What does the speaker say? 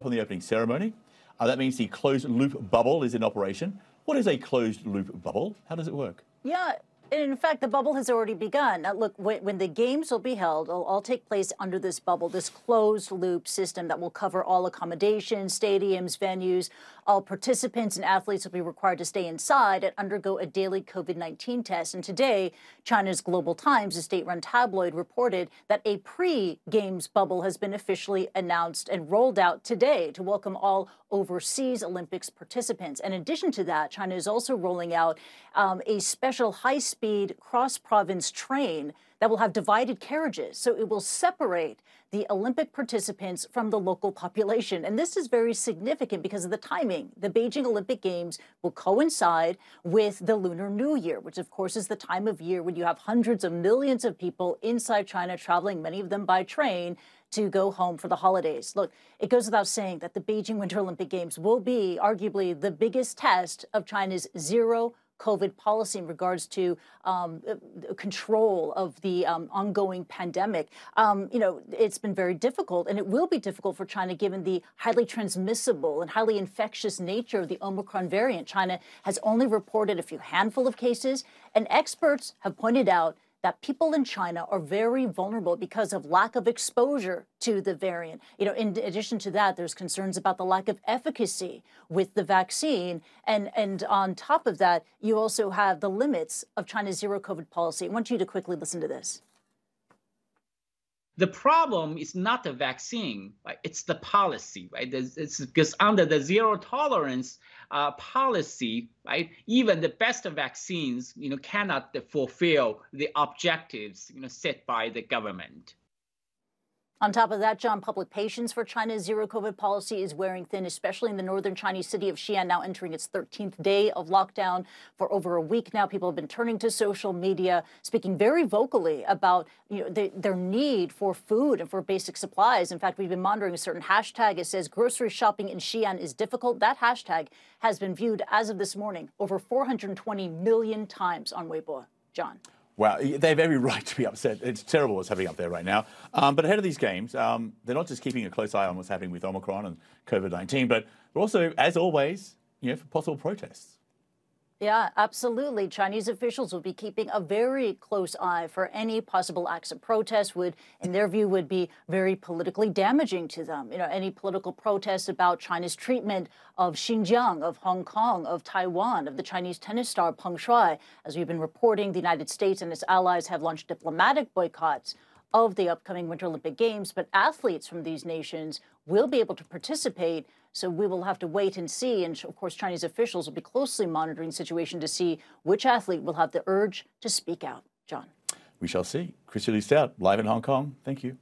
on the opening ceremony. That means the closed-loop bubble is in operation. What is a closed-loop bubble? How does it work? Yeah. In fact, the bubble has already begun. Now, look, when the games will be held, it'll all take place under this bubble, this closed-loop system that will cover all accommodations, stadiums, venues. All participants and athletes will be required to stay inside and undergo a daily COVID-19 test. And today, China's Global Times, a state-run tabloid, reported that a pre-games bubble has been officially announced and rolled out today to welcome all overseas Olympics participants. And in addition to that, China is also rolling out a special high-speed cross-province train that will have divided carriages. So it will separate the Olympic participants from the local population. And this is very significant because of the timing. The Beijing Olympic Games will coincide with the Lunar New Year, which of course is the time of year when you have hundreds of millions of people inside China traveling, many of them by train, to go home for the holidays. Look, it goes without saying that the Beijing Winter Olympic Games will be arguably the biggest test of China's zero COVID policy in regards to control of the ongoing pandemic. It's been very difficult, and it will be difficult for China given the highly transmissible and highly infectious nature of the Omicron variant. China has only reported a few handful of cases, and experts have pointed out that people in China are very vulnerable because of lack of exposure to the variant. In addition to that, there's concerns about the lack of efficacy with the vaccine. And on top of that, you also have the limits of China's zero COVID policy. I want you to quickly listen to this. The problem is not the vaccine, right? It's the policy, right? It's because under the zero tolerance policy, right, even the best vaccines, cannot fulfill the objectives, set by the government. On top of that, John, public patience for China's zero COVID policy is wearing thin, especially in the northern Chinese city of Xi'an, now entering its 13th day of lockdown. For over a week now, people have been turning to social media, speaking very vocally about their need for food and for basic supplies. In fact, we've been monitoring a certain hashtag. It says grocery shopping in Xi'an is difficult. That hashtag has been viewed as of this morning over 420 million times on Weibo. John. Wow, they have every right to be upset. It's terrible what's happening up there right now. But ahead of these games, they're not just keeping a close eye on what's happening with Omicron and COVID-19, but also, as always, for possible protests. Yeah, absolutely. Chinese officials will be keeping a very close eye for any possible acts of protest in their view, would be very politically damaging to them. Any political protests about China's treatment of Xinjiang, of Hong Kong, of Taiwan, of the Chinese tennis star Peng Shuai. As we've been reporting, the United States and its allies have launched diplomatic boycotts of the upcoming Winter Olympic Games, but athletes from these nations will be able to participate. So we will have to wait and see. And of course, Chinese officials will be closely monitoring the situation to see which athlete will have the urge to speak out. John. We shall see. Kristie Lu Stout, live in Hong Kong. Thank you.